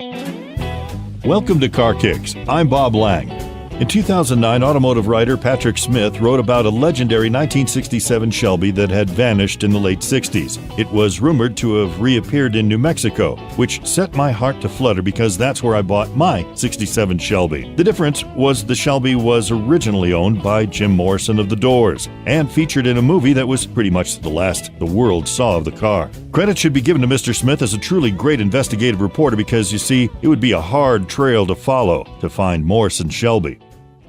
Welcome to Car Kicks. I'm Bob Lang. In 2009, automotive writer Patrick Smith wrote about a legendary 1967 Shelby that had vanished in the late 60s. It was rumored to have reappeared in New Mexico, which set my heart to flutter because that's where I bought my 67 Shelby. The difference was the Shelby was originally owned by Jim Morrison of The Doors and featured in a movie that was pretty much the last the world saw of the car. Credit should be given to Mr. Smith as a truly great investigative reporter because, you see, it would be a hard trail to follow to find Morrison's Shelby.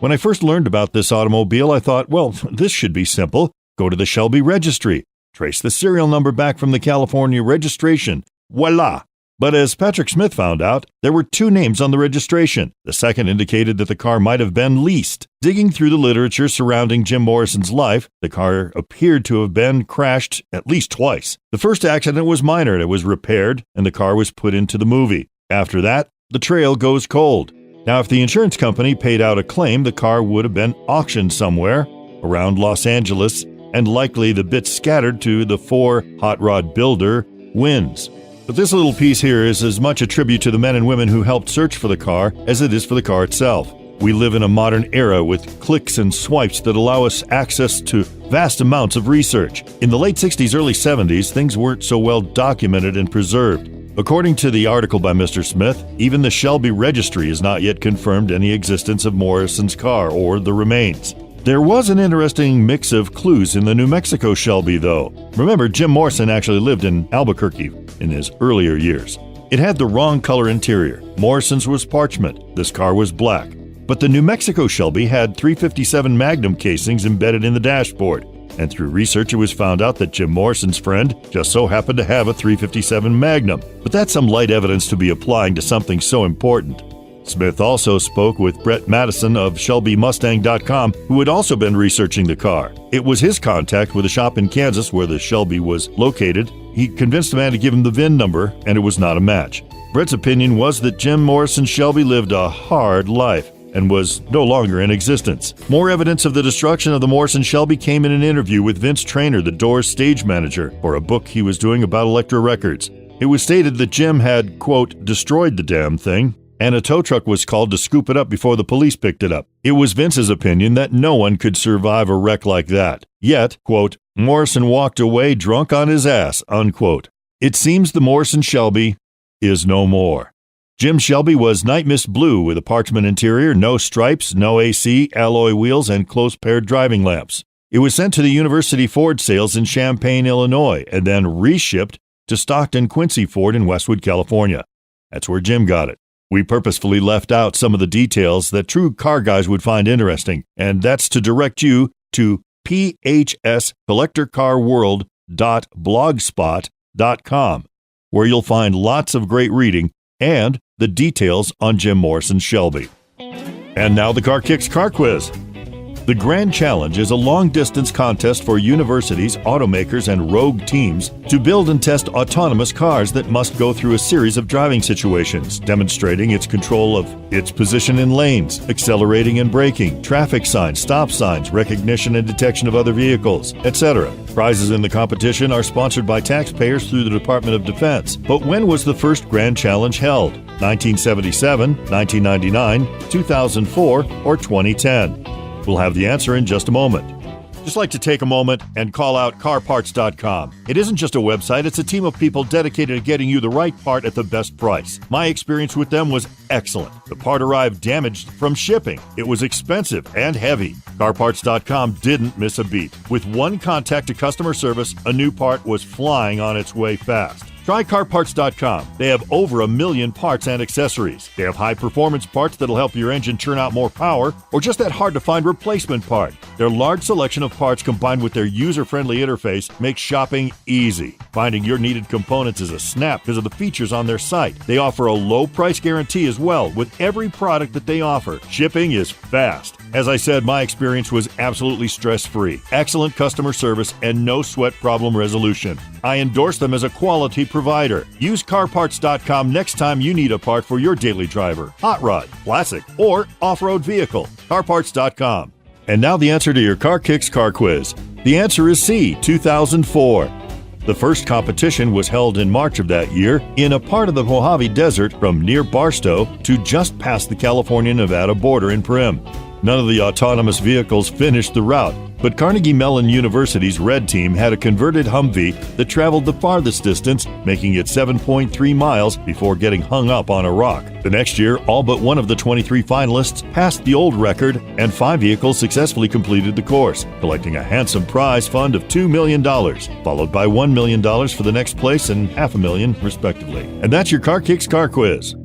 When I first learned about this automobile, I thought, well, this should be simple. Go to the Shelby registry, trace the serial number back from the California registration. Voila! But as Patrick Smith found out, there were two names on the registration. The second indicated that the car might have been leased. Digging through the literature surrounding Jim Morrison's life, the car appeared to have been crashed at least twice. The first accident was minor. It was repaired, and the car was put into the movie. After that, the trail goes cold. Now, if the insurance company paid out a claim, the car would have been auctioned somewhere around Los Angeles, and likely the bits scattered to the four hot rod builder wins. But this little piece here is as much a tribute to the men and women who helped search for the car as it is for the car itself. We live in a modern era with clicks and swipes that allow us access to vast amounts of research. In the late 60s, early 70s, things weren't so well documented and preserved. According to the article by Mr. Smith, even the Shelby registry has not yet confirmed any existence of Morrison's car or the remains. There was an interesting mix of clues in the New Mexico Shelby, though. Remember, Jim Morrison actually lived in Albuquerque in his earlier years. It had the wrong color interior. Morrison's was parchment. This car was black. But the New Mexico Shelby had 357 Magnum casings embedded in the dashboard. And through research, it was found out that Jim Morrison's friend just so happened to have a 357 Magnum. But that's some light evidence to be applying to something so important. Smith also spoke with Brett Madison of ShelbyMustang.com, who had also been researching the car. It was his contact with a shop in Kansas where the Shelby was located. He convinced the man to give him the VIN number, and it was not a match. Brett's opinion was that Jim Morrison's Shelby lived a hard life and was no longer in existence. More evidence of the destruction of the Morrison Shelby came in an interview with Vince Traynor, the Doors stage manager, for a book he was doing about Elektra Records. It was stated that Jim had, quote, destroyed the damn thing, and a tow truck was called to scoop it up before the police picked it up. It was Vince's opinion that no one could survive a wreck like that. Yet, quote, Morrison walked away drunk on his ass, unquote. It seems the Morrison Shelby is no more. Jim Shelby was night mist blue with a parchment interior, no stripes, no AC, alloy wheels, and close-paired driving lamps. It was sent to the University Ford sales in Champaign, Illinois, and then reshipped to Stockton Quincy Ford in Westwood, California. That's where Jim got it. We purposefully left out some of the details that true car guys would find interesting, and that's to direct you to phscollectorcarworld.blogspot.com, where you'll find lots of great reading and the details on Jim Morrison's Shelby. And now the Car Kicks Car Quiz. The Grand Challenge is a long-distance contest for universities, automakers, and rogue teams to build and test autonomous cars that must go through a series of driving situations, demonstrating its control of its position in lanes, accelerating and braking, traffic signs, stop signs, recognition and detection of other vehicles, etc. Prizes in the competition are sponsored by taxpayers through the Department of Defense. But when was the first Grand Challenge held? 1977, 1999, 2004, or 2010? We'll have the answer in just a moment. Just like to take a moment and call out CarParts.com. It isn't just a website, it's a team of people dedicated to getting you the right part at the best price. My experience with them was excellent. The part arrived damaged from shipping. It was expensive and heavy. CarParts.com didn't miss a beat. With one contact to customer service, a new part was flying on its way fast. Try CarParts.com. They have over 1 million parts and accessories. They have high-performance parts that'll help your engine churn out more power, or just that hard-to-find replacement part. Their large selection of parts combined with their user-friendly interface makes shopping easy. Finding your needed components is a snap because of the features on their site. They offer a low-price guarantee as well with every product that they offer. Shipping is fast. As I said, my experience was absolutely stress-free. Excellent customer service and no sweat problem resolution. I endorse them as a quality provider. Use CarParts.com next time you need a part for your daily driver, hot rod, classic, or off-road vehicle. CarParts.com. And now the answer to your Car Kicks Car Quiz. The answer is C, 2004. The first competition was held in March of that year in a part of the Mojave Desert from near Barstow to just past the California-Nevada border in Primm. None of the autonomous vehicles finished the route, but Carnegie Mellon University's Red Team had a converted Humvee that traveled the farthest distance, making it 7.3 miles before getting hung up on a rock. The next year, all but one of the 23 finalists passed the old record, and 5 vehicles successfully completed the course, collecting a handsome prize fund of $2 million, followed by $1 million for the next place and $500,000 respectively. And that's your Car Kicks Car Quiz.